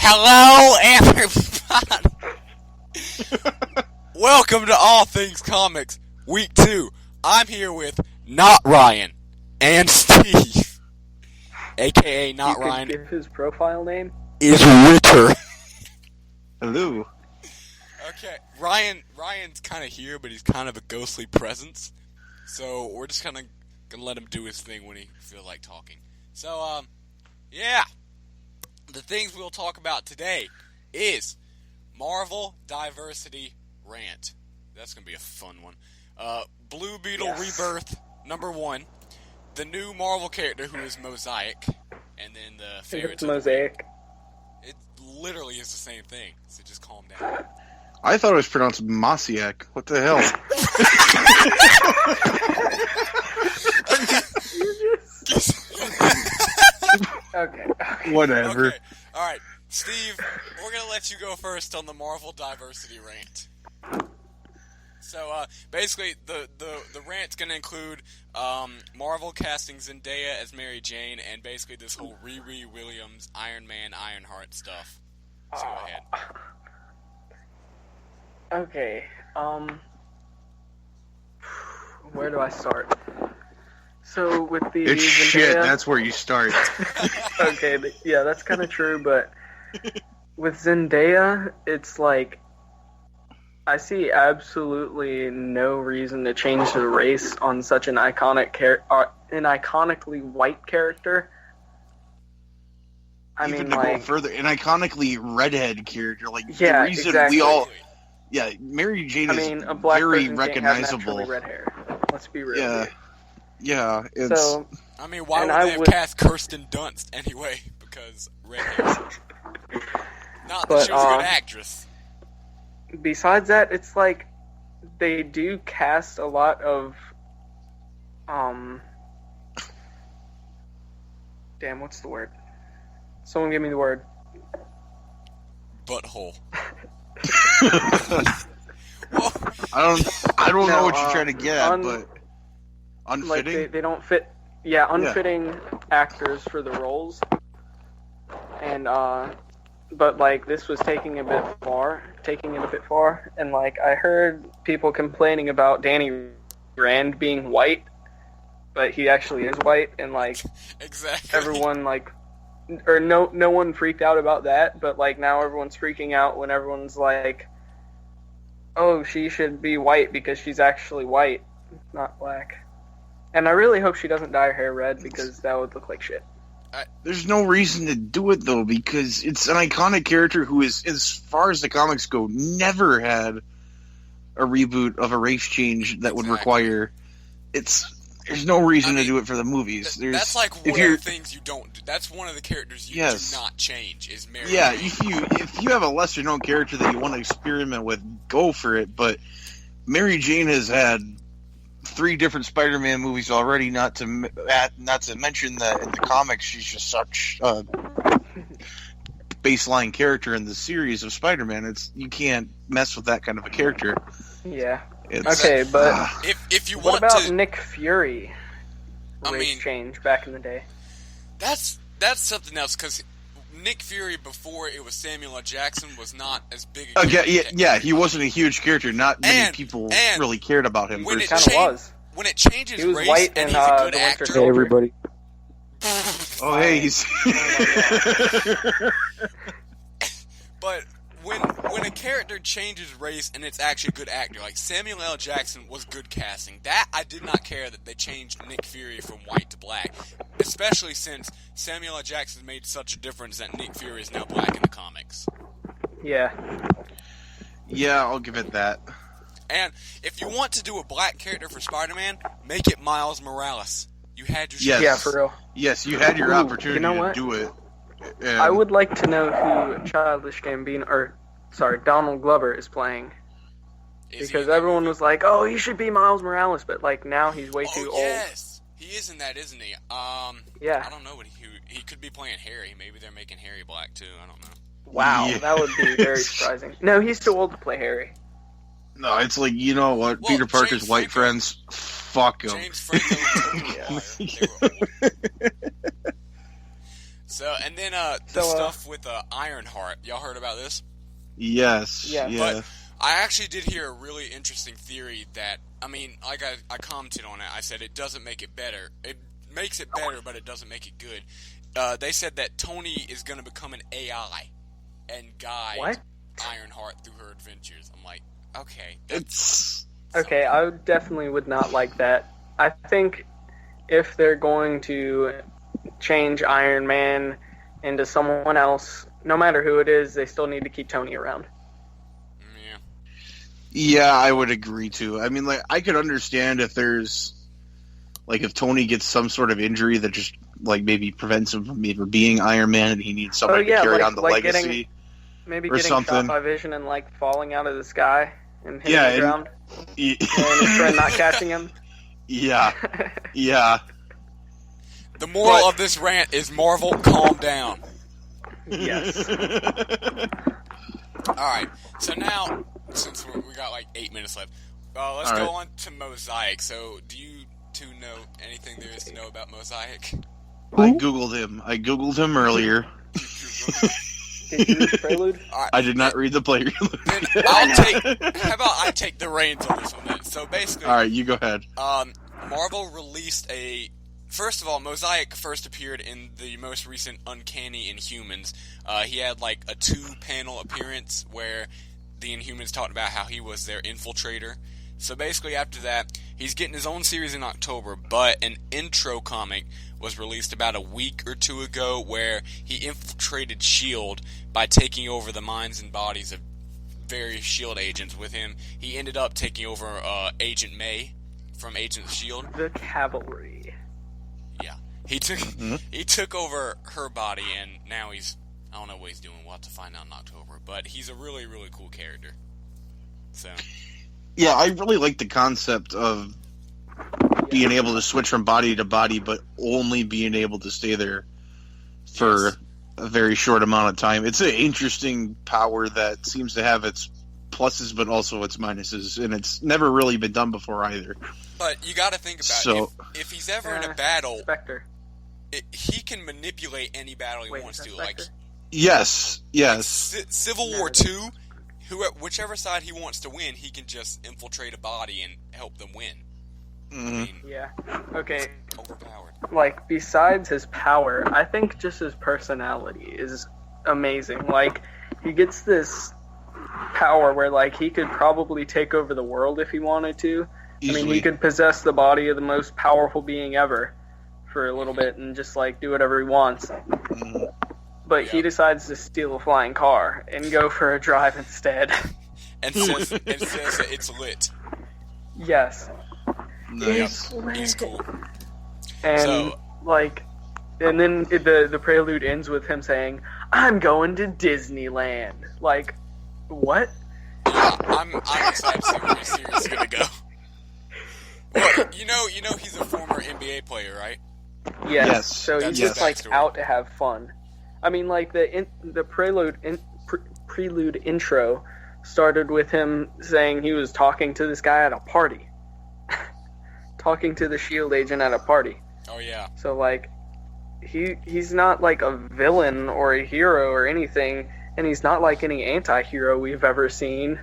Hello, everybody! Welcome to All Things Comics, Week 2. I'm here with not Ryan and Steve, a.k.a. not you Ryan. Give his profile name? Is Ritter. Hello. Okay, Ryan's kind of here, but he's kind of a ghostly presence. So we're just kind of gonna let him do his thing when he feels like talking. So, yeah. The things we'll talk about today is Marvel Diversity Rant. That's going to be a fun one. Blue Beetle Rebirth, number 1. The new Marvel character who is Mosaic. And then the favorites. It's Mosaic. It literally is the same thing, so just calm down. I thought it was pronounced Mosaic. What the hell? Okay. Whatever. Okay. Alright, Steve, we're going to let you go first on the Marvel Diversity Rant. So, basically, the rant's going to include Marvel casting Zendaya as Mary Jane and basically this whole Riri Williams, Iron Man, Ironheart stuff. So go ahead. Okay, where do I start? So, with the It's Zendaya... shit, that's where you start. Okay, yeah, that's kind of true, but with Zendaya, it's like, I see absolutely no reason to change the race on such an iconically white character. I Even mean, to like... go further, an iconically redhead character. Like, Yeah, the reason exactly. we all... Yeah, Mary Jane is a black very person recognizable. Can't have naturally red hair. Let's be real. Yeah. Here. Yeah, it's... So, I mean, why And would I they have would- cast Kirsten Dunst anyway? Because redhead. Not that But, she was a good actress. besides that, it's like they do cast a lot of damn, what's the word? Someone give me the word. Butthole. I don't know what you're trying to get at, but... Like Unfitting? they don't fit. Yeah, unfitting actors for the roles. And but like this was taking it a bit far, and like I heard people complaining about Danny Rand being white, but he actually is white, and like Exactly. everyone like, or no one freaked out about that, but like now everyone's freaking out when everyone's like, oh, she should be white because she's actually white, not black. And I really hope she doesn't dye her hair red because that would look like shit. There's no reason to do it, though, because it's an iconic character who is, as far as the comics go, never had a reboot of a race change that would require... There's no reason to do it for the movies. That's like one of the things you don't do. That's one of the characters you do not change, is Mary Jane. If you have a lesser-known character that you want to experiment with, go for it, but Mary Jane has had 3 different Spider-Man movies already, not to mention that in the comics she's just such a baseline character in the series of Spider-Man. You can't mess with that kind of a character. Yeah. Okay, but if you what want about to, Nick Fury? Race change back in the day. That's something else, because Nick Fury before it was Samuel L. Jackson was not as big a character. He wasn't a huge character. Not many people really cared about him. When it kind of was. When it changes He was race white and in, he's a good the Winter actor. Soldier. Hey, everybody. Oh, hey, he's... But when a character changes race and it's actually a good actor, like Samuel L. Jackson was good casting. That I did not care that they changed Nick Fury from white to black, especially since Samuel L. Jackson made such a difference that Nick Fury is now black in the comics. Yeah. Yeah, I'll give it that. And if you want to do a black character for Spider-Man, make it Miles Morales. You had your Yes. Yeah, for real. Yes, you had your opportunity you know to what? do it. And I would like to know who Childish Gambino, Donald Glover is playing. Because everyone was like, oh, he should be Miles Morales, but like now he's way too old. Yes, he is in that, isn't he? Yeah. I don't know what he could be playing Harry. Maybe they're making Harry black too. I don't know. Wow, Yeah. that would be very surprising. No, he's too old to play Harry. No, it's like, you know what? Well, Peter Parker's James white Franco- friends, fuck them. James Franco and Tobey Maguire, they were old. So, and then the stuff with Ironheart. Y'all heard about this? Yes. Yeah. But I actually did hear a really interesting theory that, I mean, like I commented on it. I said it doesn't make it better. It makes it better, but it doesn't make it good. They said that Tony is going to become an AI and guide Ironheart through her adventures. I'm like, okay. Okay, I definitely would not like that. I think if they're going to change Iron Man into someone else, no matter who it is, they still need to keep Tony around. Yeah, I would agree too. I mean, like, I could understand if there's, like, if Tony gets some sort of injury that just, like, maybe prevents him from ever being Iron Man and he needs somebody to carry on the legacy. Maybe getting something. shot by Vision and, like, falling out of the sky and hitting the ground. And his friend not catching him. Yeah. Yeah. The moral of this rant is Marvel, calm down. Yes. Alright, so now, since we got like 8 minutes left, let's go on to Mosaic. So, do you two know anything there is to know about Mosaic? I googled him earlier. Did you read the prelude? Right, I did not read the prelude. Then how about I take the reins on this one then? So basically... Alright, you go ahead. Marvel released First of all, Mosaic first appeared in the most recent Uncanny Inhumans. He had like a 2-panel appearance where the Inhumans talked about how he was their infiltrator. So basically after that, he's getting his own series in October, but an intro comic was released about a week or two ago where he infiltrated S.H.I.E.L.D. by taking over the minds and bodies of various S.H.I.E.L.D. agents with him. He ended up taking over Agent May from Agents of S.H.I.E.L.D. The Cavalry. Yeah. He took over her body, and now I don't know what he's doing. We'll have to find out in October. But he's a really, really cool character. So... Yeah, I really like the concept of being able to switch from body to body, but only being able to stay there for a very short amount of time. It's an interesting power that seems to have its pluses, but also its minuses, and it's never really been done before either. But you got to think about if he's ever in a battle, Spectre. He can manipulate any battle he wants to. Like, yes. Like Civil War II. Whichever side he wants to win, he can just infiltrate a body and help them win. Mm-hmm. I mean, yeah. Okay. Overpowered. Like, besides his power, I think just his personality is amazing. Like, he gets this power where, like, he could probably take over the world if he wanted to. Easily. I mean, he could possess the body of the most powerful being ever for a little bit and just, like, do whatever he wants. Mm-hmm. But he decides to steal a flying car and go for a drive instead. and says that it's lit. Yes. Nice. He's cool. And and then the prelude ends with him saying, "I'm going to Disneyland." Like, what? Yeah, I'm excited to see where this series is gonna go. Well, you know he's a former NBA player, right? Yes. So he's just like backstory. out to have fun. I mean, like the prelude intro started with him saying he was talking to this guy at a party, talking to the S.H.I.E.L.D. agent at a party. Oh yeah. So like, he's not like a villain or a hero or anything, and he's not like any anti-hero we've ever seen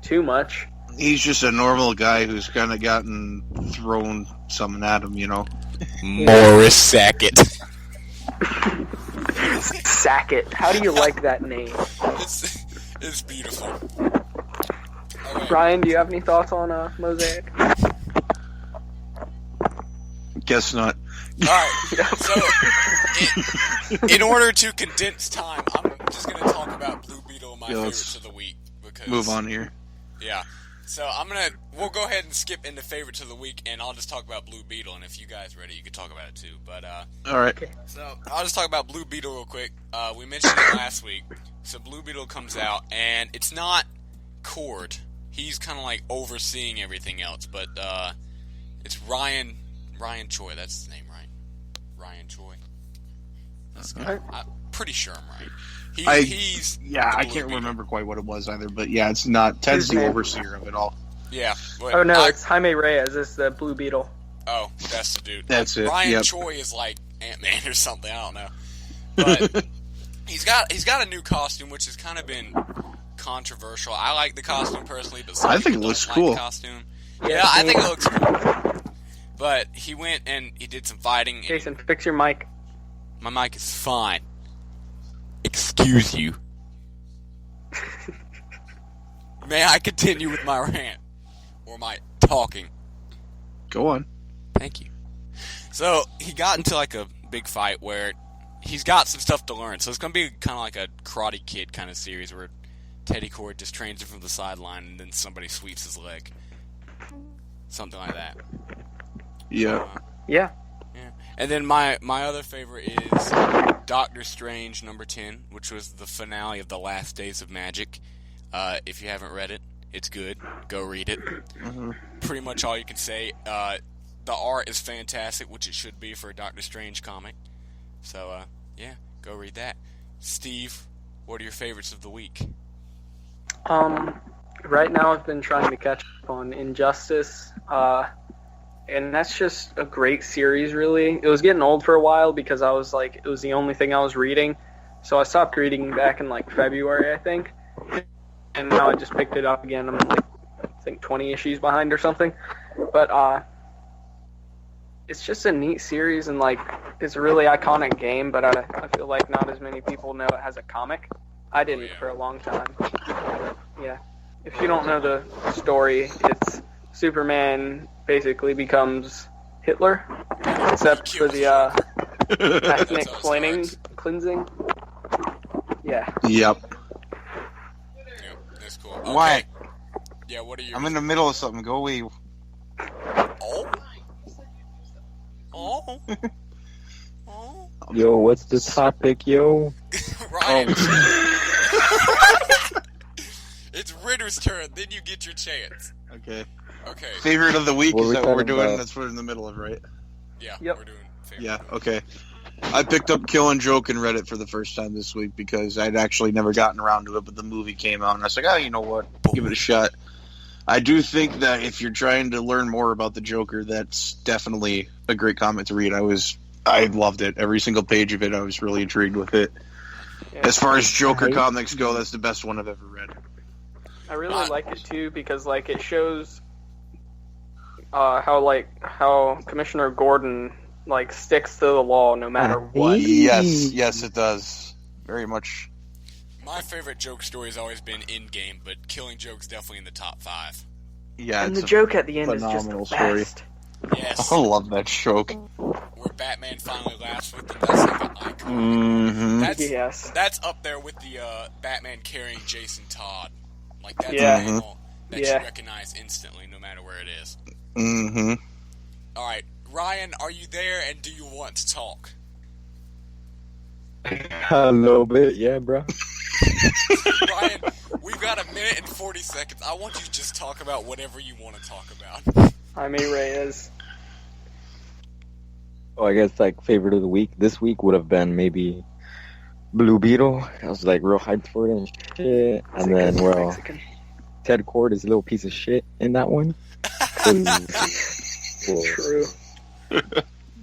too much. He's just a normal guy who's kind of gotten thrown something at him, you know. Morris Sackett. Sackett. How do you like that name? It's beautiful. Okay. Ryan, do you have any thoughts on Mosaic? Guess not. Alright, so in order to condense time, I'm just going to talk about Blue Beetle, my favorites of the week. Because move on here. Yeah. So we'll go ahead and skip into favorites of the week, and I'll just talk about Blue Beetle, and if you guys are ready, you can talk about it too. But, alright. So, I'll just talk about Blue Beetle real quick. We mentioned it last week. So, Blue Beetle comes out, and it's not Cord. He's kind of like overseeing everything else, but, it's Ryan Choi, that's his name, right? Ryan Choi. That's good. I'm pretty sure I'm right. He's I can't remember quite what it was either, but yeah, it's not. Ted's the overseer of it all. Yeah. Oh no, it's Jaime Reyes. It's the Blue Beetle. Oh, that's the dude. That's it. Ryan Choi is like Ant-Man or something. I don't know. But he's got a new costume, which has kind of been controversial. I like the costume personally, but some I think people it looks don't cool. like the costume. Yeah, I think it looks cool. But he went and he did some fighting. Jason, fix your mic. My mic is fine. Excuse you. May I continue with my rant? Or my talking? Go on. Thank you. So, he got into like a big fight where he's got some stuff to learn. So it's going to be kind of like a Karate Kid kind of series where Teddy Cord just trains him from the sideline and then somebody sweeps his leg. Something like that. Yeah. Yeah. Yeah. And then my other favorite is Doctor Strange number 10, which was the finale of the Last Days of Magic. If you haven't read it, it's good. Go read it. Mm-hmm. Pretty much all you can say. The art is fantastic, which it should be for a Doctor Strange comic. So, yeah, go read that. Steve, what are your favorites of the week? Right now I've been trying to catch up on Injustice, and that's just a great series, really. It was getting old for a while because I was like, it was the only thing I was reading, so I stopped reading back in like February, I think, and now I just picked it up again. I'm like, I think 20 issues behind or something, but it's just a neat series, and like, it's a really iconic game, but I feel like not as many people know it has a comic. I didn't for a long time. Yeah. If you don't know the story, it's Superman basically becomes Hitler, except for the ethnic cleansing. Yeah. Yep. That's cool. Okay. Why? Yeah, what are you... I'm in the middle of something. Go away. Oh? Oh? Oh? Yo, what's the topic, yo? Ryan. It's Ritter's turn, then you get your chance. Okay. Okay. Favorite of the week, What is are we that what we're talking doing? about? That's what we're in the middle of, right? Yeah, Yep. we're doing favorite. Yeah, okay. I picked up Killing Joke and read it for the first time this week because I'd actually never gotten around to it, but the movie came out, and I was like, oh, you know what? Give it a shot. I do think that if you're trying to learn more about the Joker, that's definitely a great comic to read. I loved it. Every single page of it, I was really intrigued with it. Yeah. As far as Joker comics go, that's the best one I've ever read. I really like it too because like it shows how Commissioner Gordon like sticks to the law no matter what. Yes, it does. Very much. My favorite joke story has always been In-Game, but Killing Joke's definitely in the top 5. Yeah, And it's the joke at the end is just the phenomenal story. best. Yes. I love that joke. Where Batman finally laughs with them, that's like an icon. Mm-hmm. That's up there with the Batman carrying Jason Todd. Like, that's Yeah. an angle that Yeah. you recognize instantly, no matter where it is. Mm-hmm. Alright, Ryan, are you there, and do you want to talk? A little bit, yeah, bro. Ryan, we've got 1 minute and 40 seconds. I want you to just talk about whatever you want to talk about. Jaime Reyes. Oh, I guess like favorite of the week this week would have been maybe Blue Beetle. I was like real hyped for it and shit. And then, well, Mexican. Ted Cord is a little piece of shit in that one. Well, True.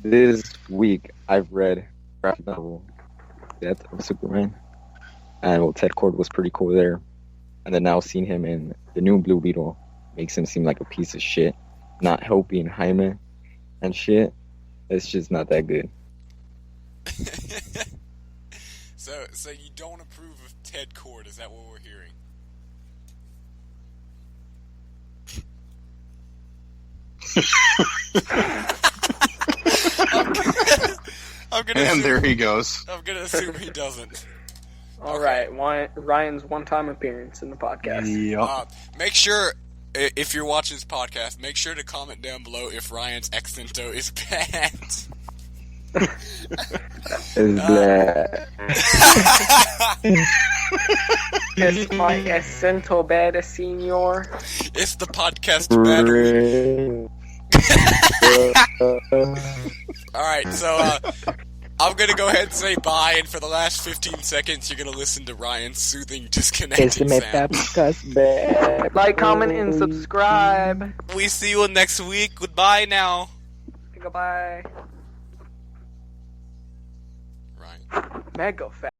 this week I've read graphic novel Death of Superman, and well, Ted Cord was pretty cool there. And then now seeing him in the new Blue Beetle makes him seem like a piece of shit, not helping Jaime and shit. It's just not that good. So you don't approve of Ted Cord? Is that what we're hearing? I'm gonna And assume, there he goes. I'm gonna assume he doesn't. All right, Ryan's one-time appearance in the podcast. Yep. Make sure, if you're watching this podcast, make sure to comment down below if Ryan's accento is bad. Is that Es my acento bad, senor. It's the podcast battery. Alright, so I'm gonna go ahead and say bye, and for the last 15 seconds you're gonna listen to Ryan's soothing, disconnecting sound. Like, comment, and subscribe. We see you next week. Goodbye now. Goodbye. Ryan. Mega fat.